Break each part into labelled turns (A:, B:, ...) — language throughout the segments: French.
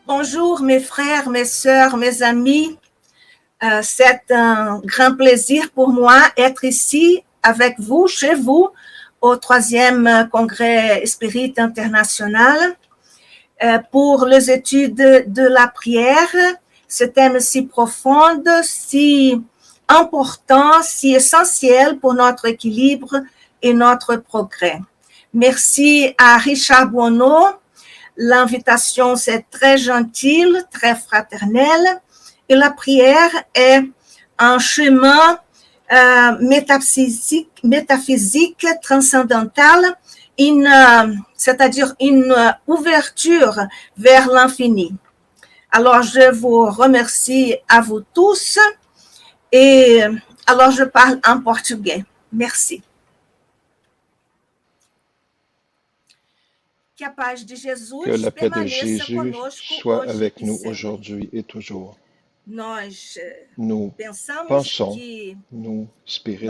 A: Bonjour mes frères, mes sœurs, mes amis. C'est un grand plaisir pour moi d'être ici avec vous, chez vous, au 3e Congrès Spirit International pour les études de la prière. Ce thème si profond, si important, si essentiel pour notre équilibre et notre progrès. Merci à Richard Buono. L'invitation, c'est très gentil, très fraternel. Et la prière est un chemin métaphysique, transcendantal, c'est-à-dire une ouverture vers l'infini. Alors, je vous remercie à vous tous. Et alors, je parle en portugais. Merci.
B: Que la paix de Jésus soit avec nous aujourd'hui et toujours. Nous pensons, nous, spirites,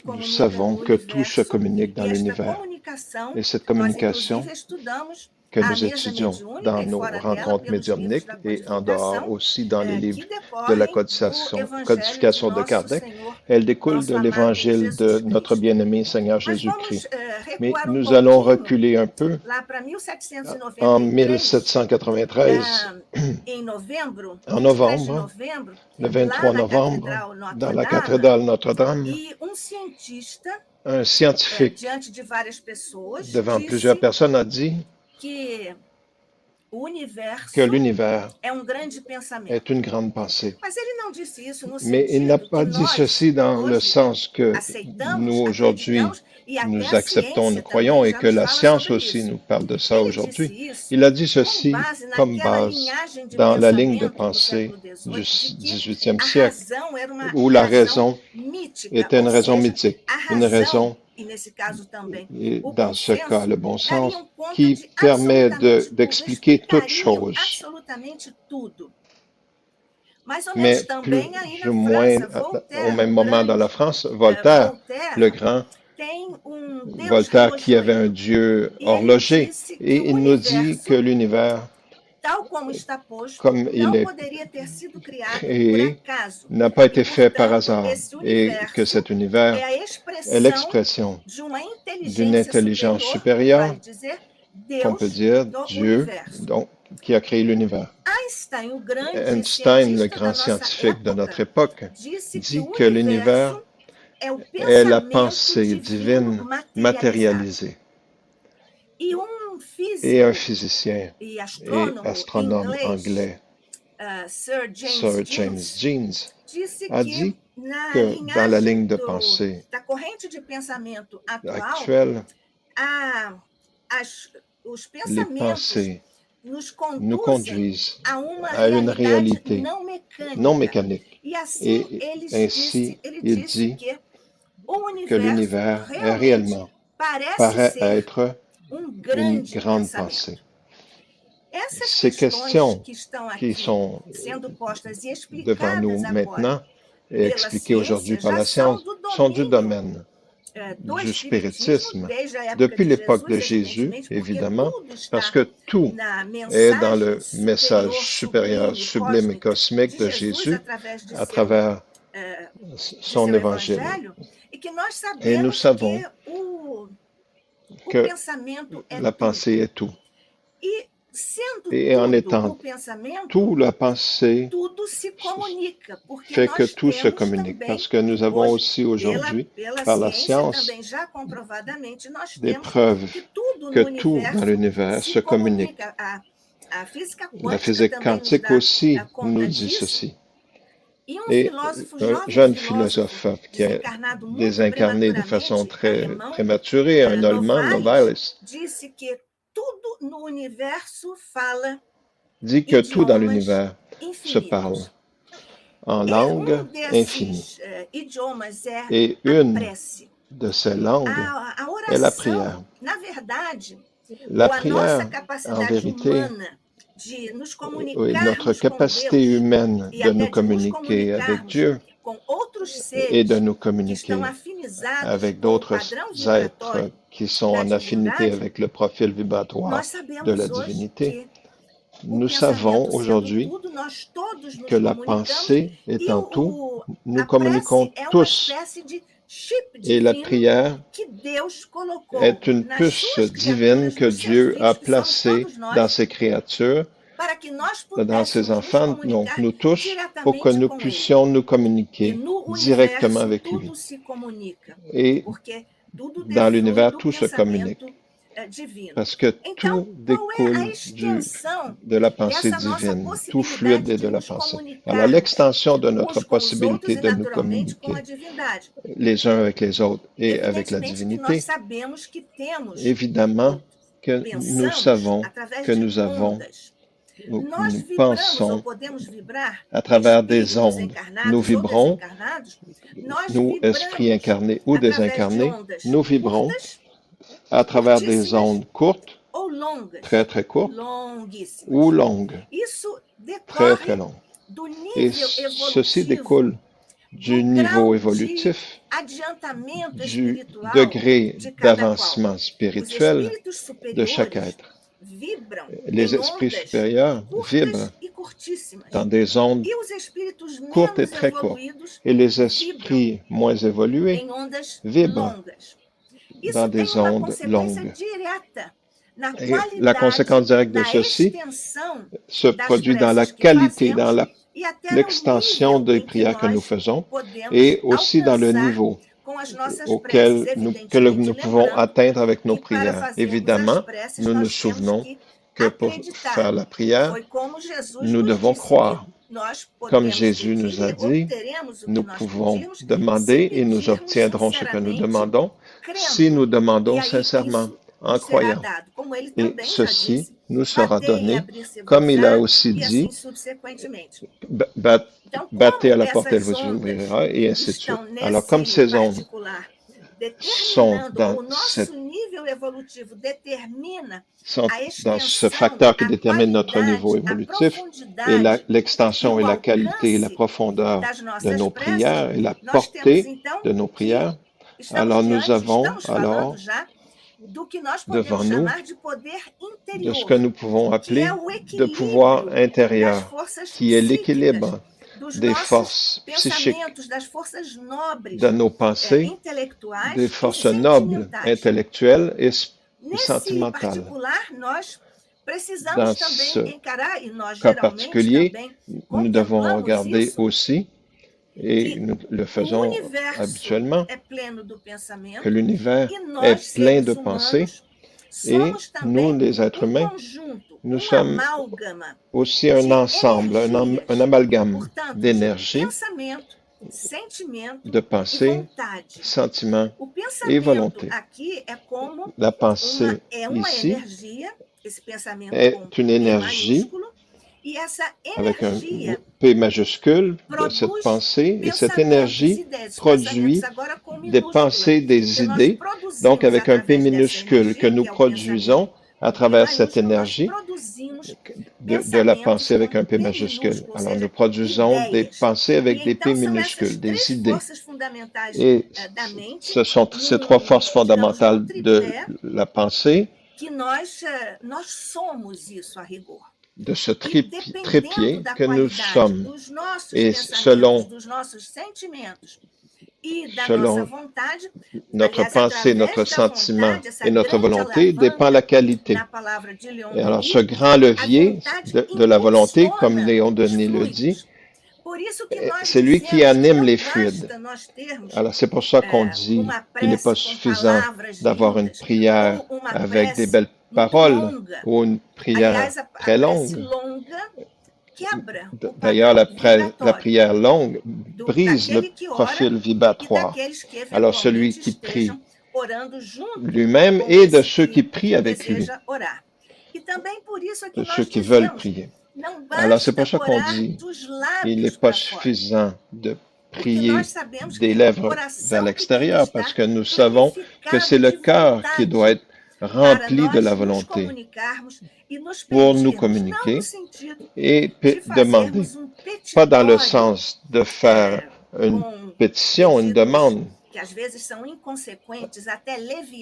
B: nous savons que tout se communique dans l'univers. Et cette communication que nous étudions dans nos rencontres médiumniques et en dehors aussi dans les livres de la codification de Kardec, elle découle de l'évangile de notre bien-aimé Seigneur Jésus-Christ. Mais nous allons reculer un peu en 1793, en novembre, le 23 novembre, dans la cathédrale Notre-Dame, un scientifique devant plusieurs personnes a dit que l'univers est une grande pensée. Mais il n'a pas dit ceci dans le sens que nous, aujourd'hui, nous acceptons, nous croyons, et que la science aussi nous parle de ça aujourd'hui. Il a dit ceci comme base dans la ligne de pensée du XVIIIe siècle, où la raison était une raison mythique, une raison, et dans ce cas, le bon sens, qui permet d'expliquer toute chose. Mais plus ou moins au même moment dans la France, Voltaire, le grand Voltaire qui avait un dieu horloger, et il nous dit que l'univers, comme il est créé, n'a pas été fait par hasard, et que cet univers est l'expression d'une intelligence supérieure, qu'on peut dire Dieu, donc, qui a créé l'univers. Einstein, le grand scientifique de notre époque, dit que l'univers est la pensée divine matérialisée. Et un physicien et astronome anglais, Sir James Jeans, a dit que dans la ligne de pensée actuelle, les pensées nous conduisent à une réalité non mécanique. Et ainsi, il dit que l'univers est réellement, paraît être une grande pensée. Ces questions qui sont devant nous maintenant et expliquées aujourd'hui par la science sont du domaine du spiritisme depuis l'époque de Jésus, évidemment, parce que tout est dans le message supérieur, sublime et cosmique de Jésus à travers son évangile. Et nous savons que la pensée est tout. Et en étant tout, la pensée fait que tout se communique. Parce que nous avons aussi aujourd'hui, par la science, des preuves que tout dans l'univers se communique. La physique quantique aussi nous dit ceci. Et un jeune philosophe qui a désincarné de façon très prématurée, un Allemand, Novalis, dit que tout dans l'univers se parle en langue infinie. Et une de ces langues est la prière. La prière, en vérité, oui, notre capacité humaine de nous communiquer avec Dieu et de nous communiquer avec d'autres êtres qui sont en affinité avec le profil vibratoire de la divinité. Nous savons aujourd'hui que la pensée étant tout, nous communiquons tous. Et la prière est une puce divine que Dieu a placée dans ses créatures, dans ses enfants, donc nous tous, pour que nous puissions nous communiquer directement avec lui. Et dans l'univers, tout se communique. Parce que tout découle de la pensée divine, tout fluide est de la pensée. Alors, l'extension de notre possibilité de nous communiquer les uns avec les autres et avec la divinité, évidemment que nous savons que nous avons, nous pensons à travers des ondes. Nous vibrons, nous, esprits incarnés ou désincarnés, nous vibrons à travers des ondes courtes, très très courtes, ou longues, très très longues. Et ceci découle du niveau évolutif, du degré d'avancement spirituel de chaque être. Les esprits supérieurs vibrent dans des ondes courtes et très courtes, et les esprits moins évolués vibrent dans des ondes longues. Et la conséquence directe de ceci se produit dans la qualité, dans l'extension des prières que nous faisons et aussi dans le niveau que nous pouvons atteindre avec nos prières. Évidemment, nous nous souvenons que pour faire la prière, nous devons croire. Comme Jésus nous a dit, nous pouvons demander et nous obtiendrons ce que nous demandons si nous demandons sincèrement, en croyant. Et ceci nous sera donné, comme il a aussi dit, battez à la porte, elle vous ouvrira, et ainsi de suite. Alors, comme ces ondes sont dans ce facteur qui détermine notre niveau évolutif, et l'extension et la qualité et la profondeur de nos prières et la portée de nos prières, alors nous avons devant nous de ce que nous pouvons appeler de pouvoir intérieur, qui est l'équilibre des forces psychiques, de nos pensées, des forces nobles, intellectuelles et sentimentales. Dans ce cas particulier, nous devons regarder aussi, et nous le faisons habituellement, que l'univers est plein de pensées et nous, les êtres humains, nous sommes aussi un ensemble, un amalgame d'énergie, de pensée, sentiments et volonté. La pensée ici est une énergie avec un P majuscule de cette pensée, et cette énergie produit des pensées, des idées, donc avec un P minuscule que nous produisons à travers cette énergie de la pensée avec un P majuscule. Alors nous produisons des pensées avec des P minuscules, des idées. Et ce sont ces trois forces fondamentales de la pensée, de ce trépied que nous sommes. Et selon notre pensée, notre sentiment et notre volonté, dépend la qualité. Et alors, ce grand levier de la volonté, comme Léon Denis le dit, c'est lui qui anime les fluides. Alors, c'est pour ça qu'on dit qu'il n'est pas suffisant d'avoir une prière avec des belles paroles ou une prière très longue. D'ailleurs, la prière longue brise le profil vibratoire. Alors, celui qui prie lui-même et de ceux qui prient avec lui. de ceux qui veulent prier. Alors, c'est pour ça qu'on dit, il n'est pas suffisant de prier des lèvres vers l'extérieur, parce que nous savons que c'est le cœur qui doit être rempli de la volonté pour nous communiquer et demander. Pas dans le sens de faire une pétition, une demande,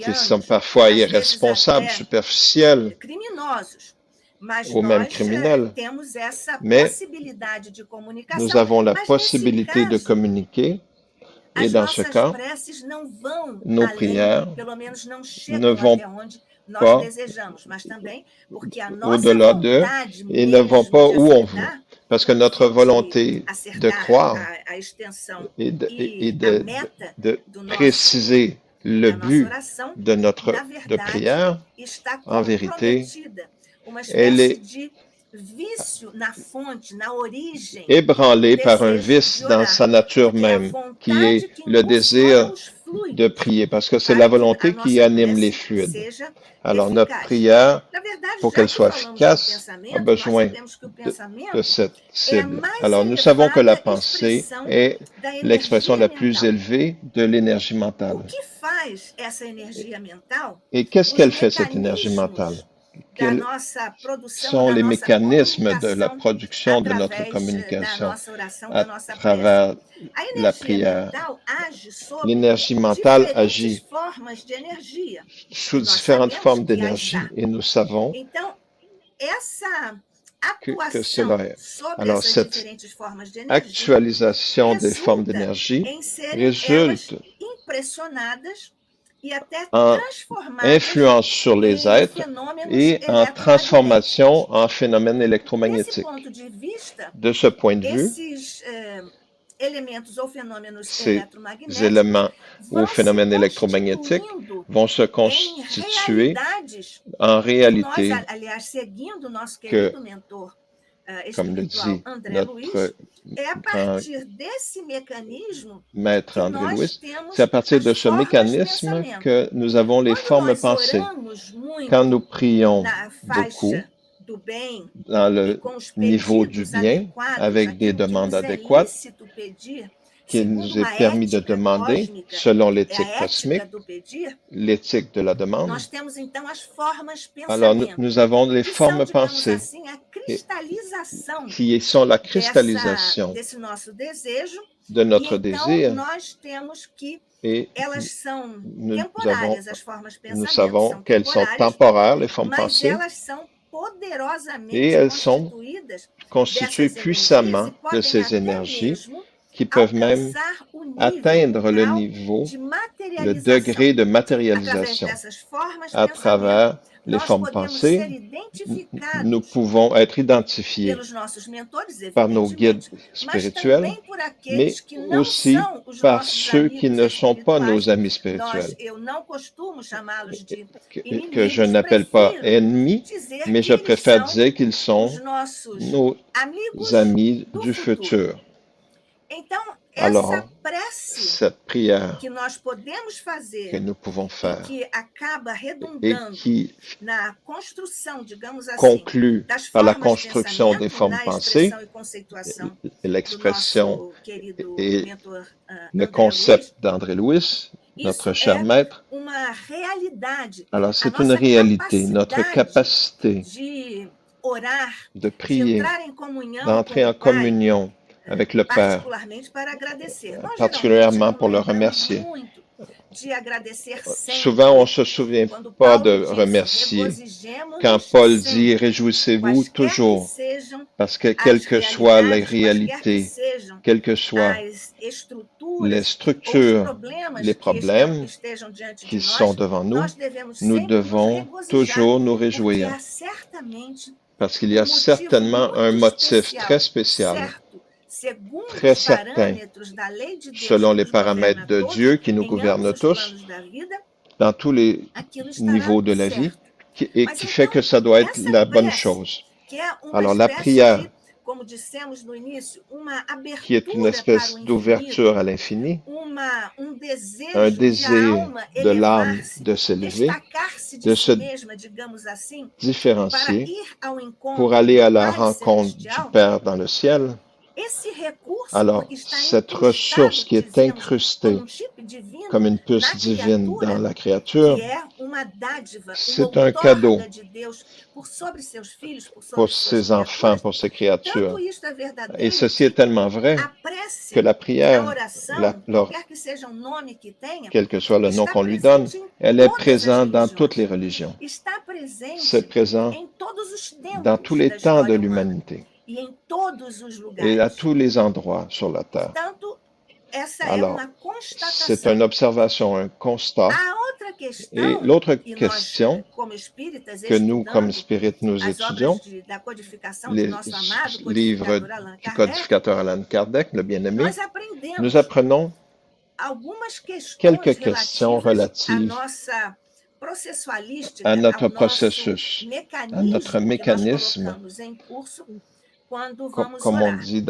B: qui sont parfois irresponsables, superficiels, ou même criminels. Mais nous avons la possibilité de communiquer, et dans ce cas, nos prières ne vont pas au-delà d'eux et ne vont pas où on veut. Parce que notre volonté de croire et de préciser le but de notre prière, en vérité, elle est ébranlée par un vice dans sa nature même, qui est le désir de prier, parce que c'est la volonté qui anime les fluides. Alors, notre prière, pour qu'elle soit efficace, a besoin de cette cible. Alors, nous savons que la pensée est l'expression la plus élevée de l'énergie mentale. Et qu'est-ce qu'elle fait, cette énergie mentale? Quels sont les mécanismes de la production de notre communication à travers la prière? L'énergie mentale agit sous différentes formes d'énergie et nous savons que cela est. Alors, cette actualisation des formes d'énergie résulte en influence sur les êtres et en transformation en phénomènes électromagnétiques. De ce point de vue, ces éléments ou phénomènes électromagnétiques vont se constituer en réalité que, comme le dit notre grand maître André Louis, c'est à partir de ce mécanisme que nous avons les formes pensées. Quand nous prions beaucoup, dans le niveau du bien, avec des demandes adéquates, qu'il nous est permis de demander selon l'éthique cosmique, l'éthique de la demande. Alors, nous avons les formes pensées qui sont la cristallisation de notre désir. Et nous savons qu'elles sont temporaires, les formes pensées, et elles sont constituées puissamment de ces énergies qui peuvent même atteindre le niveau, le degré de matérialisation. À travers les formes pensées, nous pouvons être identifiés par nos guides spirituels, mais aussi par ceux qui ne sont pas nos amis spirituels, que je n'appelle pas ennemis, mais je préfère dire qu'ils sont nos amis du futur. Alors, cette prière que nous pouvons faire et qui conclut par la construction des formes pensées, l'expression et le concept d'André Louis, notre cher maître. Alors, c'est une réalité, notre capacité de prier, d'entrer en communion avec le Père, particulièrement pour le remercier. Souvent, on ne se souvient pas de remercier. Quand Paul dit « Réjouissez-vous toujours », parce que quelles que soient les réalités, quelles que soient les structures, les problèmes qui sont devant nous, nous devons toujours nous réjouir. Parce qu'il y a certainement un motif très spécial, très certain, selon les paramètres de Dieu qui nous gouvernent tous, dans tous les niveaux de la vie, et qui fait que ça doit être la bonne chose. Alors la prière qui est une espèce d'ouverture à l'infini, un désir de l'âme de s'élever, de se différencier pour aller à la rencontre du Père dans le ciel. Alors, cette ressource qui est incrustée comme une puce divine dans la créature, c'est un cadeau pour ses enfants, pour ses créatures. Et ceci est tellement vrai que la prière, quel que soit le nom qu'on lui donne, elle est présente dans toutes les religions. C'est présent dans tous les temps de l'humanité et à tous les endroits sur la terre. Alors, c'est une observation, un constat. Et l'autre question que nous, comme spirites, nous étudions, les livres du codificateur Allan Kardec, le bien-aimé, nous apprenons quelques questions relatives à notre processus, à notre mécanisme, comme on dit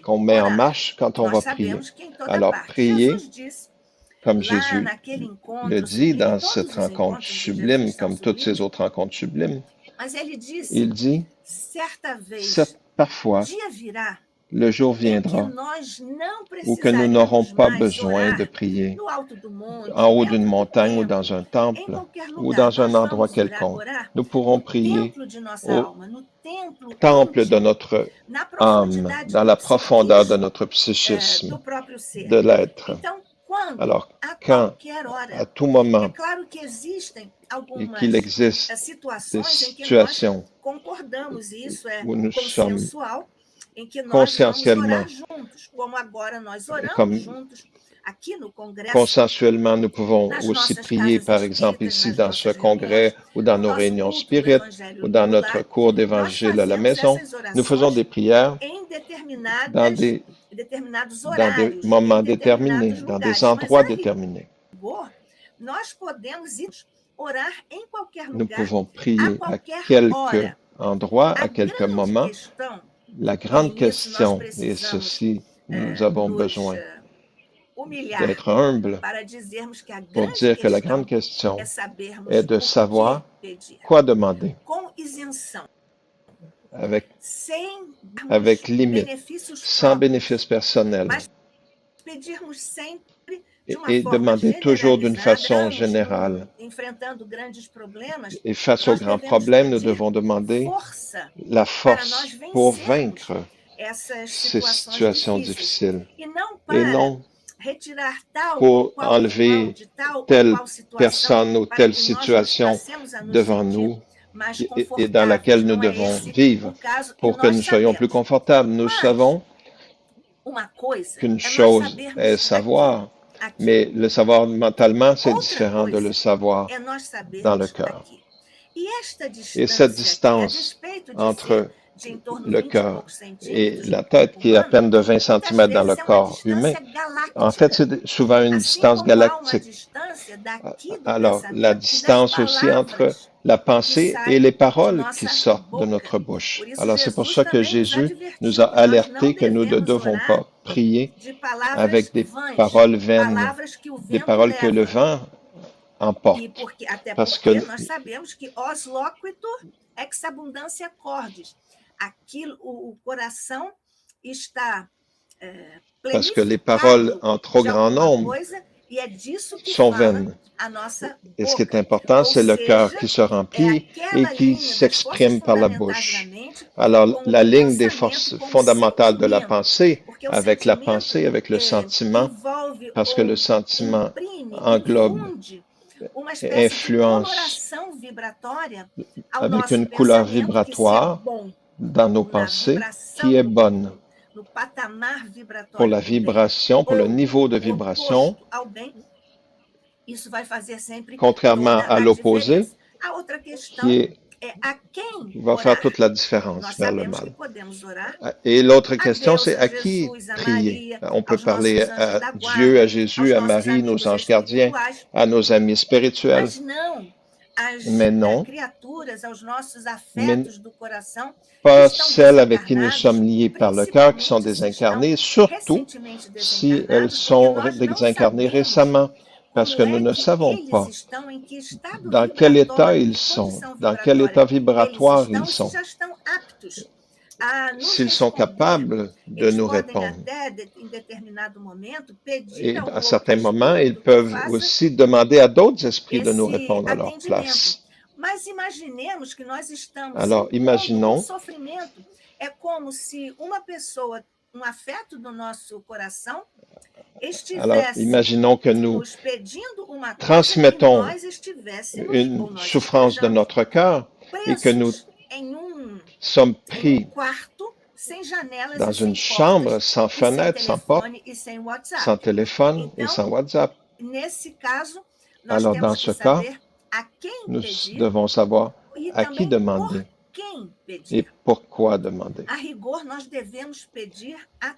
B: qu'on met en marche quand on va prier. Alors, prier, comme Jésus le dit dans cette rencontre sublime, comme toutes ces autres rencontres sublimes, il dit, parfois, le jour viendra où que nous n'aurons pas besoin de prier en haut d'une montagne ou dans un temple ou dans un endroit quelconque. Nous pourrons prier au temple de notre âme, dans la profondeur de notre psychisme, de l'être. Alors, quand, à tout moment, et qu'il existe des situations où nous sommes conscientiellement, comme consensuellement, nous pouvons aussi prier, par exemple, ici dans ce congrès ou dans nos réunions spirites ou dans notre cours d'évangile à la maison. Nous faisons des prières dans des moments déterminés, dans des endroits déterminés. Nous pouvons prier à quelques endroits, à quelques moments. La grande question, et ceci, nous avons besoin d'être humbles pour dire que la grande question est de savoir quoi demander avec limite, sans bénéfice personnel, et demander toujours d'une façon générale. Et face aux grands problèmes, nous devons demander la force pour vaincre ces situations difficiles et non pour enlever telle personne ou telle situation devant nous et dans laquelle nous devons vivre pour que nous soyons plus confortables. Nous savons qu'une chose est savoir, mais le savoir mentalement, c'est différent de le savoir dans le cœur. Et cette distance entre le cœur et la tête, qui est à peine de 20 cm dans le corps humain, en fait, c'est souvent une distance galactique. Alors, la distance aussi entre la pensée et les paroles qui sortent de notre bouche. Alors, c'est pour ça que Jésus nous a alertés que nous ne devons pas prier avec des paroles vaines, des paroles que le vent emporte. Parce que les paroles en trop grand nombre sont vaines. Et ce qui est important, c'est le cœur qui se remplit et qui s'exprime par la bouche. Alors, la ligne des forces fondamentales de la pensée, avec le sentiment, parce que le sentiment englobe, influence avec une couleur vibratoire dans nos pensées qui est bonne pour la vibration, pour le niveau de vibration, contrairement à l'opposé, qui va faire toute la différence vers le mal. Et l'autre question, c'est à qui prier? On peut parler à Dieu, à Jésus, à Marie, nos anges gardiens, à nos amis spirituels. mais non,
A: criaturas, aos nossos
B: mais
A: afetos do coração,
B: pas
A: que estão
B: celles avec qui nous
A: desencarnados,
B: sommes liés par le cœur, qui sont
A: principalmente se estão
B: désincarnées, surtout
A: recentemente
B: si elles
A: desencarnados, porque
B: sont
A: nós não
B: désincarnées
A: sabemos
B: récemment, parce que
A: como
B: nous
A: é
B: ne
A: que
B: savons
A: eles
B: pas
A: estão, em que estado
B: dans quel état
A: vibratório,
B: ils
A: que
B: sont,
A: condição
B: dans quel
A: vibratória
B: état
A: eles
B: vibratoire
A: estão
B: ils
A: e se
B: sont,
A: já estão aptos a nos
B: s'ils sont
A: responder.
B: capables de
A: Eles
B: nous
A: podem
B: répondre.
A: até, em determinado momento, pedir
B: Et
A: a
B: à
A: um
B: certains
A: outro
B: moments, ils
A: espírito que
B: peuvent
A: faça
B: aussi demander à d'autres esprits de nous
A: esse
B: répondre à leur
A: atendimento.
B: place.
A: Mas imaginemos que nós estamos
B: Alors,
A: impondo um
B: imaginons,
A: sofrimento. É como se uma pessoa, um afeto do nosso coração,
B: alors,
A: estivesse
B: imaginons que nous
A: nos pedindo uma coisa e
B: transmettons
A: nós estivéssemos,
B: une
A: ou nós
B: souffrance de
A: estejamos
B: notre cœur et que nous
A: presos
B: sommes
A: em
B: pris
A: quarto, sem janelas
B: dans
A: e sem
B: une chambre
A: portas,
B: sans
A: e sem
B: fenêtre, sans porte,
A: telefone e sem WhatsApp.
B: sans téléphone et
A: Então,
B: sans WhatsApp.
A: nesse caso, nós
B: Alors, dans
A: temos
B: ce
A: que
B: cas,
A: saber a quem
B: nous
A: pedir
B: devons savoir
A: e
B: à qui
A: também por
B: demander
A: quem
B: et
A: pedir.
B: pourquoi demander.
A: A rigor, nós devemos pedir a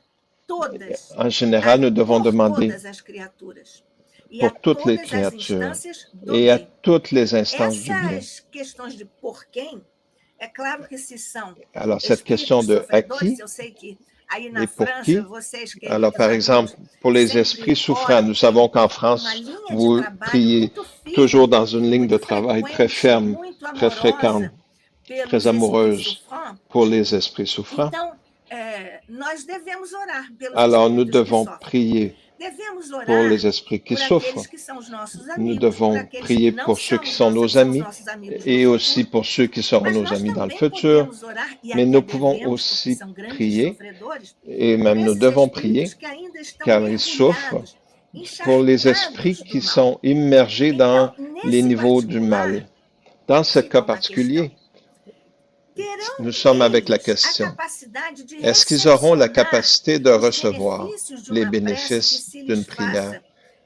A: todas,
B: En général, nous devons
A: por
B: demander
A: todas as criaturas e a
B: pour toutes les
A: todas as
B: créatures
A: instâncias do
B: et à
A: bem.
B: toutes les instances du bien.
A: Essas questões de por quem, é claro que se são
B: Alors, cette question
A: espíritos
B: de à
A: sofredores,
B: qui
A: eu sei que aí
B: et
A: na
B: pour
A: França,
B: qui.
A: vocês,
B: Alors,
A: queridos
B: par exemple,
A: amigos,
B: pour les
A: sempre
B: esprits souffrants,
A: oram
B: nous savons qu'en
A: uma
B: France,
A: linha de
B: vous
A: trabalho
B: priez
A: muito firme,
B: toujours dans une ligne de
A: muito
B: travail très
A: frequente,
B: ferme,
A: muito
B: très fréquente,
A: amorosa pelos
B: très
A: espíritos
B: amoureuse
A: souffrants.
B: pour les esprits souffrants.
A: Então, nós devemos orar pelos
B: Alors, nous
A: espíritos que
B: devons
A: sofrem.
B: prier
A: Devemos
B: pour
A: orar
B: les esprits qui
A: por
B: souffrent.
A: aqueles que são os nossos
B: Nous
A: amigos, por
B: devons
A: aqueles que
B: prier
A: não
B: pour ceux
A: são
B: qui
A: os
B: sont
A: nossos,
B: nos
A: são os
B: amis
A: nossos amigos
B: et
A: no
B: aussi
A: futuro.
B: pour ceux qui seront
A: Mas
B: nos
A: nós
B: amis dans le
A: também
B: futur.
A: podemos orar, e
B: Mais
A: até
B: nous pouvons
A: devemos, porque
B: aussi
A: são grandes
B: prier,
A: sofredores,
B: et
A: por
B: même nous
A: esses
B: devons
A: espíritos
B: prier,
A: que ainda estão
B: car ils souffrent,
A: mergulhados,
B: pour les esprits
A: encharcados
B: qui
A: do mal.
B: sont immergés dans
A: Então,
B: les
A: nesse
B: niveaux du
A: particular,
B: mal. Dans ce
A: fica
B: cas
A: uma
B: particulier,
A: questão. Terão
B: nous sommes avec la
A: eles a
B: question,
A: capacidade de
B: est-ce qu'ils auront la
A: recepcionar
B: capacité de
A: os
B: recevoir
A: benefícios de
B: les
A: uma prece que
B: bénéfices
A: se
B: d'une
A: lhes
B: prière
A: faça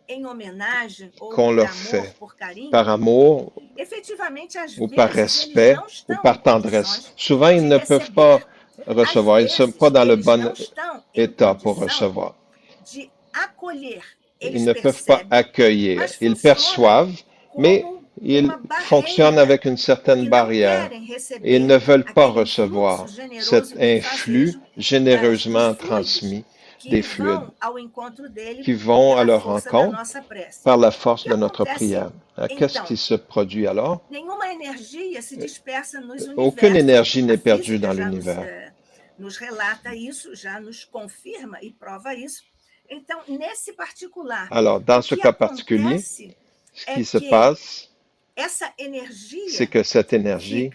A: em homenagem ou
B: qu'on
A: por
B: leur
A: amor,
B: fait
A: por carinho?
B: par amour
A: Efetivamente, às
B: ou par
A: vezes, eles
B: respect
A: não
B: ou
A: estão
B: par
A: em
B: tendresse?
A: condições
B: Souvent, ils
A: de
B: ne peuvent
A: receber.
B: pas
A: Às
B: recevoir, ils ne sont pas
A: vezes,
B: dans le
A: eles
B: bon
A: não estão em
B: état pour
A: condição
B: recevoir.
A: de acolher.
B: Ils
A: Eles
B: ne peuvent pas
A: percebem,
B: accueillir.
A: mas
B: Ils
A: funcionam
B: perçoivent, mais
A: como
B: ils
A: uma
B: fonctionnent
A: barreira,
B: avec une certaine
A: porque não
B: barrière.
A: querem
B: Ils
A: receber
B: ne veulent pas
A: aquele
B: recevoir
A: influxo
B: cet
A: generoso
B: influx
A: benfazejo dos
B: généreusement
A: fluidos
B: transmis
A: que
B: des fluides
A: vão ao encontro dele
B: qui vont à
A: pela
B: leur
A: força da
B: rencontre
A: nossa prece.
B: par la
A: O
B: force
A: que
B: de notre
A: acontece,
B: prière. Qu'est-ce qui
A: então?
B: se produit alors?
A: Nenhuma energia se dispersa nos
B: Aucune
A: universos.
B: énergie
A: A
B: n'est perdue
A: física
B: dans
A: já
B: l'univers.
A: nos relata isso, já nos confirma e prova isso. Então, nesse particular,
B: Alors, dans
A: o
B: ce
A: que
B: cas particulier,
A: acontece
B: ce
A: é
B: qui se
A: que
B: passe,
A: essa
B: c'est
A: energia
B: que cette énergie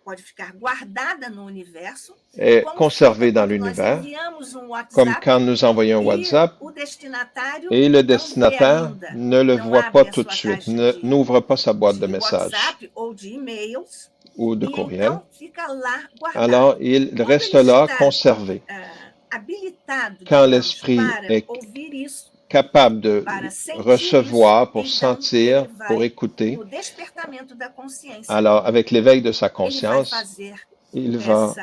A: pode ficar guardada no universo,
B: est
A: como
B: conservée
A: fica
B: dans
A: quando nós
B: l'univers,
A: enviamos um
B: comme
A: WhatsApp
B: quand nous envoyons un
A: e
B: WhatsApp
A: o destinatário
B: et le
A: não vê
B: destinataire
A: ainda,
B: ne le
A: não
B: voit pas
A: abre a
B: tout de
A: sua
B: suite,
A: caixa
B: n'ouvre pas sa boîte de
A: de
B: messages
A: WhatsApp ou de e-mails,
B: ou de
A: e
B: courriel.
A: então fica lá guardado.
B: Alors, il
A: Quando
B: reste
A: ele
B: là
A: está
B: conservé.
A: habilitado,
B: Quand
A: digamos,
B: l'esprit
A: para
B: est
A: ouvir isso,
B: capable de
A: para sentir
B: recevoir,
A: isso,
B: pour
A: então
B: sentir,
A: ele
B: pour
A: vai,
B: écouter,
A: no despertamento da consciência,
B: alors avec l'éveil de sa
A: ele vai
B: conscience,
A: fazer
B: il va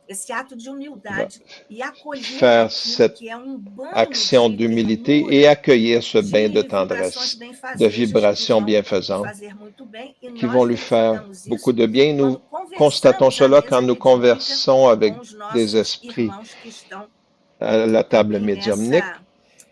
A: esse ato de humildade e acolher
B: faire
A: aquilo
B: cette
A: que é banho
B: action
A: de
B: d'humilité
A: ternura,
B: et accueillir ce bain de
A: de
B: tendresse,
A: vibrações
B: de
A: benfazejas
B: vibrations
A: que vão
B: bienfaisantes,
A: fazer muito bem, e
B: qui
A: nós
B: vont lui faire
A: verificamos
B: beaucoup
A: isso
B: de bien. Nous
A: quando
B: constatons
A: conversamos à
B: cela
A: mesa
B: quand nous
A: mediúnica
B: conversons avec
A: com os
B: des
A: nossos
B: esprits
A: irmãos que estão
B: à la table
A: também
B: médiumnique,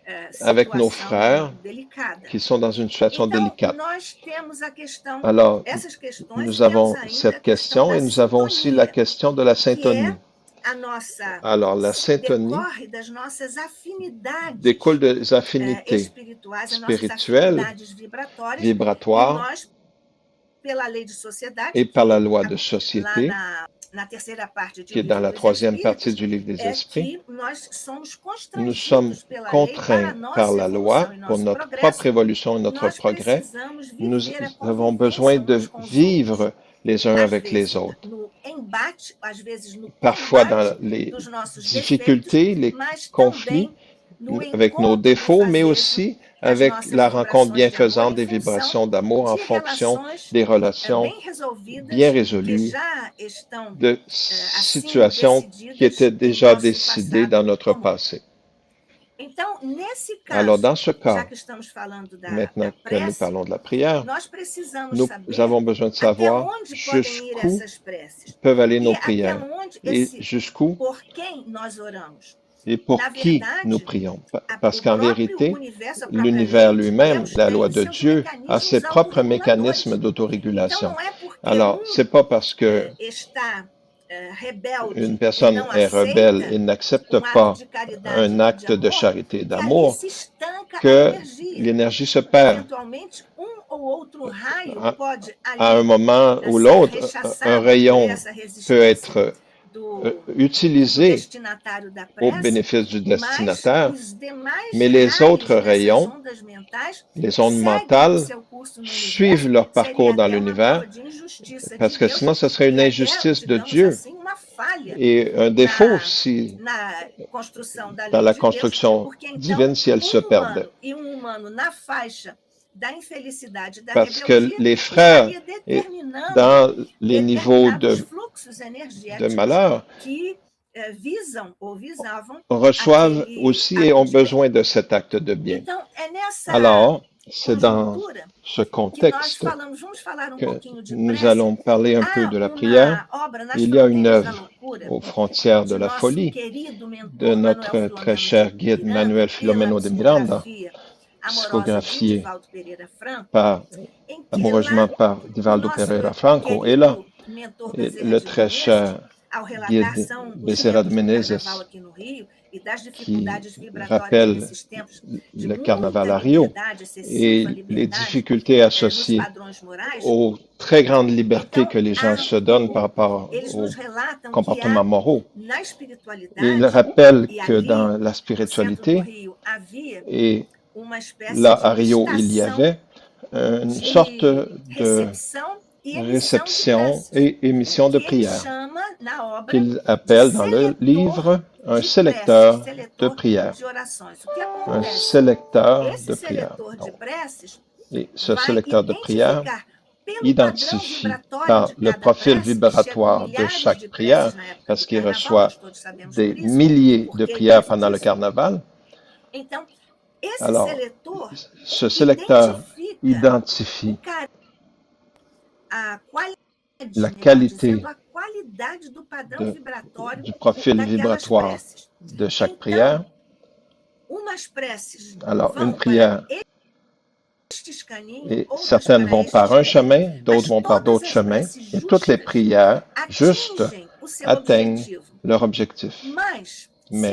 A: nessa
B: avec nos
A: situação
B: frères
A: delicada.
B: qui sont dans une situation
A: Então,
B: délicate.
A: nós temos a questão,
B: Alors,
A: essas questões,
B: nous
A: temos
B: avons
A: ainda
B: cette
A: a questão
B: question
A: da
B: et nous avons aussi la
A: sintonia,
B: question de la
A: que
B: syntonie.
A: é a nossa,
B: Alors, la syntonie
A: decorre das nossas afinidades
B: découle des affinités
A: espirituais, as nossas
B: spirituelles,
A: afinidades vibratórias, e
B: vibratoires
A: nós, pela lei de sociedade,
B: et par la loi
A: que
B: de
A: lá
B: société,
A: na terceira parte
B: qui est dans la troisième partie du livre des
A: é
B: esprits,
A: que nós somos
B: nous sommes
A: constrangidos pela lei para a
B: contraints par
A: nossa
B: la loi
A: evolução e
B: pour
A: nosso
B: notre
A: progresso.
B: propre évolution et notre
A: Nós
B: progrès.
A: precisamos
B: Nous
A: viver a
B: avons
A: convivência
B: besoin de
A: uns com os
B: vivre
A: outros.
B: les uns
A: Às
B: avec les
A: vezes
B: autres.
A: no embate, às vezes no
B: Parfois
A: combate
B: dans les
A: dos nossos
B: difficultés,
A: defeitos,
B: les
A: mas
B: conflits,
A: também no
B: avec nos
A: encontro
B: défauts, mais
A: benfazejo
B: aussi
A: das
B: avec
A: nossas
B: la rencontre
A: vibrações de amor
B: bienfaisante
A: em
B: des
A: função
B: vibrations d'amour en
A: de
B: fonction
A: relações
B: des relations
A: bem resolvidas,
B: bien
A: que
B: résolues,
A: já estão
B: de
A: assim
B: situations qui
A: decididas
B: étaient
A: em
B: déjà
A: nosso
B: décidées dans
A: passado
B: notre
A: comum.
B: passé. Alors, dans ce cas, maintenant que nous parlons de la prière, nous avons besoin de savoir jusqu'où peuvent aller nos prières et jusqu'où et pour qui nous prions. Parce qu'en vérité, l'univers lui-même, la loi de Dieu, a ses propres mécanismes d'autorégulation. Alors, c'est pas parce que une personne est rebelle et n'accepte pas un acte de charité et d'amour que l'énergie se perd. À un moment ou l'autre, un rayon peut être utilisé au bénéfice du destinataire, mais les autres rayons, les ondes mentales, suivent leur parcours dans l'univers, parce que sinon ce serait une injustice de Dieu et un défaut aussi dans la construction divine si elle se perdait. Parce que les frères, dans les niveaux de malheur, reçoivent aussi et ont besoin de cet acte de bien. Alors, c'est dans ce contexte que nous allons parler un peu de la prière. Il y a une œuvre aux frontières de la folie de notre très cher guide Manuel Filomeno de Miranda, psychographié amoureusement par Divaldo Pereira Franco, et là, le très cher guide Becerra de Menezes, qui rappelle le carnaval à Rio et les difficultés associées aux très grandes libertés que les gens se donnent par rapport aux comportements moraux. Il rappelle que dans la spiritualité, et là à Rio, il y avait une sorte de réception et émission de prière qu'il appelle dans le livre un sélecteur de prière. Un sélecteur de prière. Et ce sélecteur de prière identifie par le profil vibratoire de chaque prière, parce qu'il reçoit des milliers de prières pendant le carnaval. Alors, ce sélecteur identifie la qualité du profil vibratoire de chaque prière. Alors, une prière, et certaines vont par un chemin, d'autres vont par d'autres chemins, et toutes les prières juste atteignent leur objectif. Mais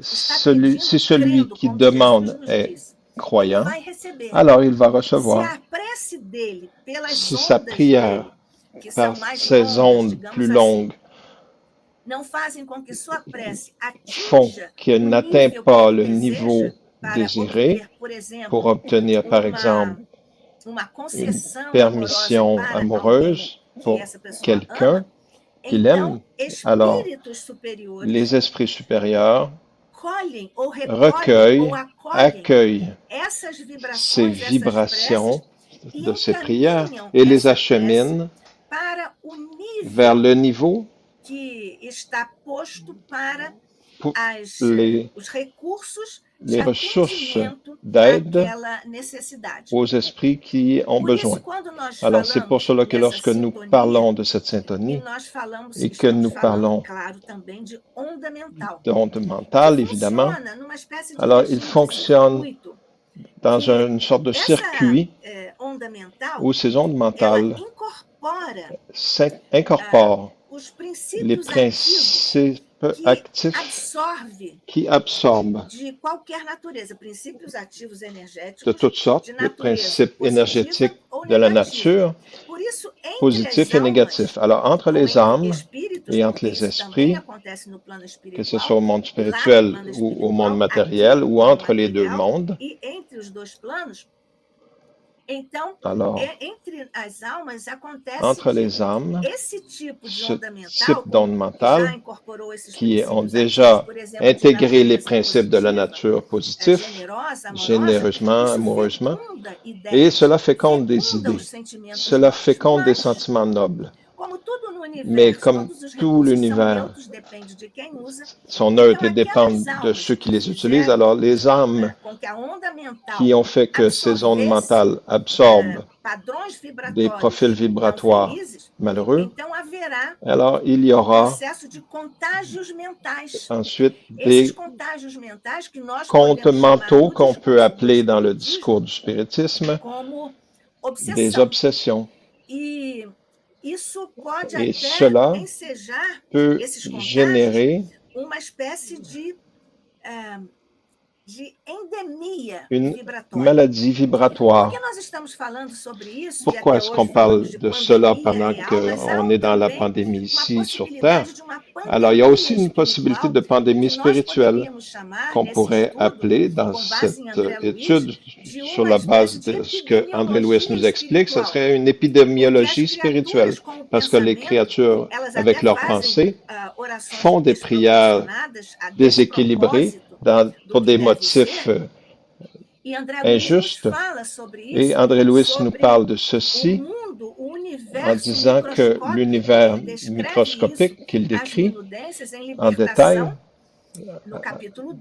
B: si celui qui demande est croyant, alors il va recevoir. Si sa prière, par ses ondes plus longues, font qu'elle n'atteint pas le niveau désiré pour obtenir, par exemple, une permission amoureuse pour quelqu'un qu'il aime, alors les esprits supérieurs recueillent, accueillent ces vibrations de ces prières et les acheminent vers le niveau pour les ressources d'aide aux esprits qui ont besoin. Alors, c'est pour cela que lorsque nous parlons de cette syntonie et que nous parlons d'onde mentale, évidemment, alors il fonctionne dans une sorte de circuit où ces ondes mentales incorporent les principes actifs qui absorbent de toutes sortes les principes énergétiques de la nature, positifs et négatifs. Alors, entre les âmes et entre les esprits, que ce soit au monde spirituel ou au monde matériel, ou entre les deux mondes, alors, entre les âmes, ce type d'onde mentale qui ont déjà intégré les principes de la nature positifs, généreusement, amoureusement, et cela féconde des idées, cela féconde des sentiments nobles. Mais comme tout l'univers sont neutres et dépendent de ceux qui les utilisent, alors les âmes qui ont fait que ces ondes mentales absorbent des profils vibratoires malheureux, alors il y aura ensuite des comptes mentaux qu'on peut appeler dans le discours du spiritisme des obsessions. Et cela peut générer une maladie vibratoire. Pourquoi est-ce qu'on parle de cela pendant qu'on est dans la pandémie ici sur Terre? Alors, il y a aussi une possibilité de pandémie spirituelle qu'on pourrait appeler dans cette étude, sur la base de ce que André Louis nous explique, ce serait une épidémiologie spirituelle, parce que les créatures, avec leurs pensées, font des prières déséquilibrées pour des motifs injustes. Et André Louis nous parle de ceci en disant que l'univers microscopique qu'il décrit en détail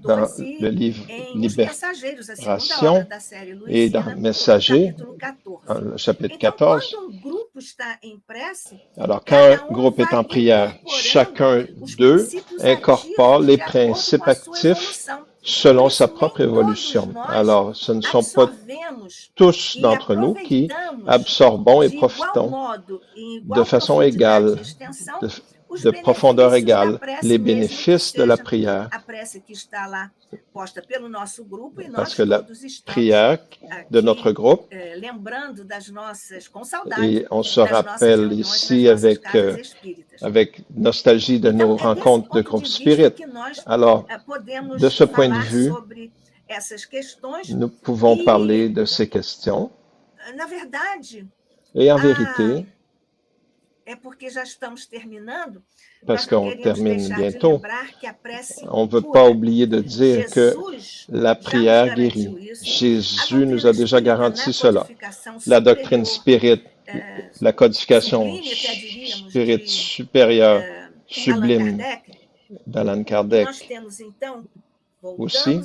B: dans le livre Libération et dans Messager, le chapitre 14. Alors, quand un groupe est en prière, chacun d'eux incorpore les principes actifs selon sa propre évolution. Alors, ce ne sont pas tous d'entre nous qui absorbons et profitons de façon égale, de profondeur égale, les bénéfices de la prière. Parce que la prière de notre groupe, et on se rappelle ici avec nostalgie de nos rencontres de groupe spirit. Alors, de ce point de vue, nous pouvons parler de ces questions. Et en vérité, parce qu'on termine bientôt, on ne veut pas oublier de dire que la prière guérit. Jésus nous a déjà garanti cela. La doctrine spirit, la codification spirit supérieure, sublime d'Allan Kardec aussi.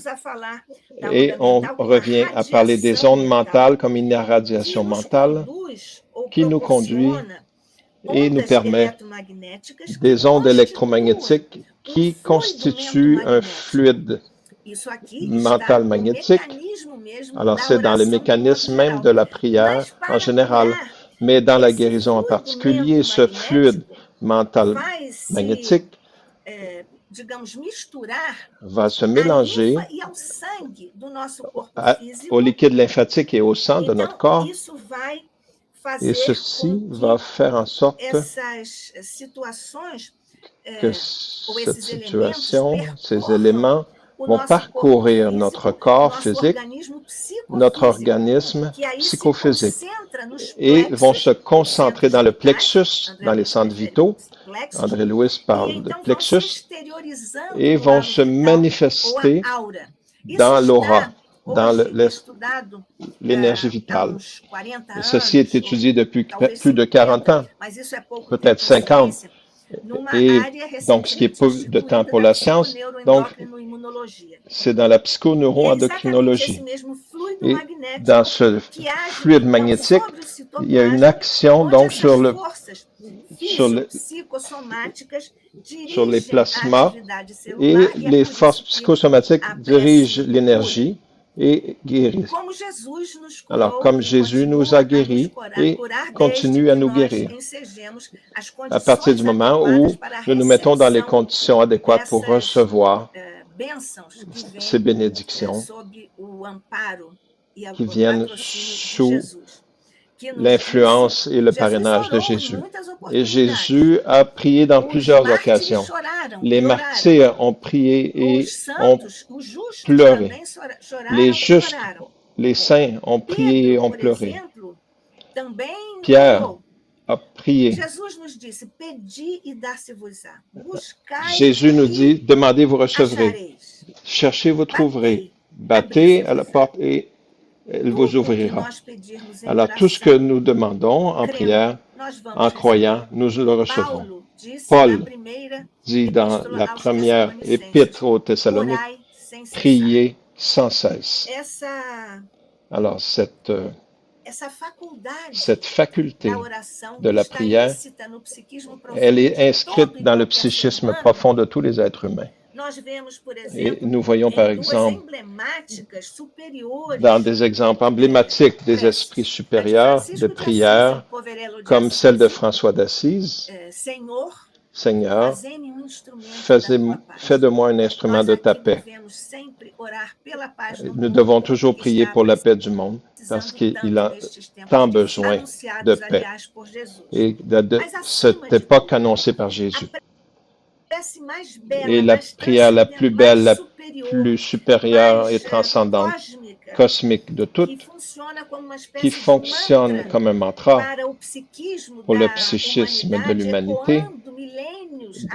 B: Et on revient à parler des ondes mentales comme une irradiation mentale qui nous conduit et nous permet des ondes électromagnétiques qui constituent un fluide mental magnétique. Alors, c'est dans les mécanismes même de la prière en général, mais dans la guérison en particulier, ce fluide mental magnétique va se mélanger au liquide lymphatique et au sang de notre corps. Et ceci va faire en sorte que cette situation, ces éléments vont parcourir notre corps physique, notre organisme psychophysique, et vont se concentrer dans le plexus, dans les centres vitaux. André Louis parle de plexus, et vont se manifester dans l'aura, dans l'énergie vitale. Et ceci est étudié depuis plus de 40 ans, peut-être 50. Et donc, ce qui est peu de temps pour la science, donc, c'est dans la psychoneuroendocrinologie. Et dans ce fluide magnétique, il y a une action donc sur les plasmas, et les forces psychosomatiques dirigent l'énergie et guérissent. Alors, comme Jésus nous a guéris et continue à nous guérir, à partir du moment où nous nous mettons dans les conditions adéquates pour recevoir ces bénédictions qui viennent sous l'influence et le parrainage de Jésus. Et Jésus a prié dans plusieurs occasions. Les martyrs ont prié et ont pleuré. Les justes, les saints ont prié et ont pleuré. Pierre a prié. Jésus nous dit, demandez, vous recevrez. Cherchez, vous trouverez. Battez à la porte et elle vous ouvrira. Alors, tout ce que nous demandons en prière, en croyant, nous le recevrons. Paul dit dans la première épître aux Thessaloniques, priez sans cesse. Alors, cette faculté de la prière, elle est inscrite dans le psychisme profond de tous les êtres humains. Et nous voyons par exemple, dans des exemples emblématiques des esprits supérieurs de prière, comme celle de François d'Assise, Seigneur, fais de moi un instrument de ta paix. Nous devons toujours prier pour la paix du monde, parce qu'il a tant besoin de paix et de cette époque annoncée par Jésus. Et la prière la plus belle, la plus supérieure et transcendante, cosmique de toutes, qui fonctionne comme un mantra pour le psychisme de l'humanité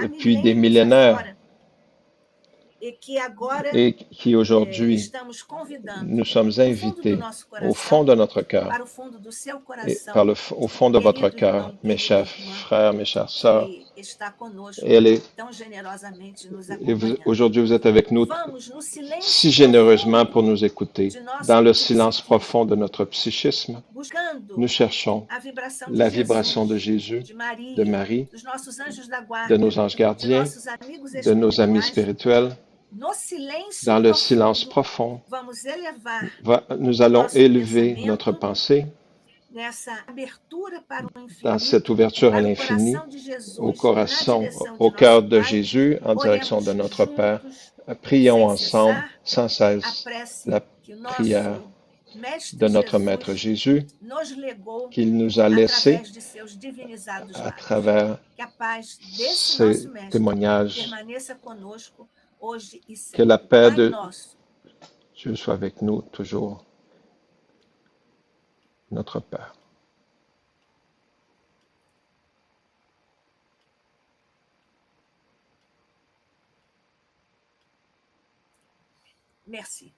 B: depuis des millénaires et qui aujourd'hui, nous sommes invités au fond de notre cœur et au fond de votre cœur, mes chers frères, mes chères sœurs. Et aujourd'hui, vous êtes avec nous si généreusement pour nous écouter. Dans le silence profond de notre psychisme, nous cherchons la vibration de Jésus, de Marie, de nos anges gardiens, de nos amis spirituels. Dans le silence profond, nous allons élever notre pensée dans cette ouverture à l'infini, au cœur de Jésus, en direction de notre Père. Prions ensemble, sans cesse, la prière de notre Maître Jésus, qu'il nous a laissé à travers ces témoignages. Que la paix de Dieu soit avec nous toujours, notre Père.
A: Merci.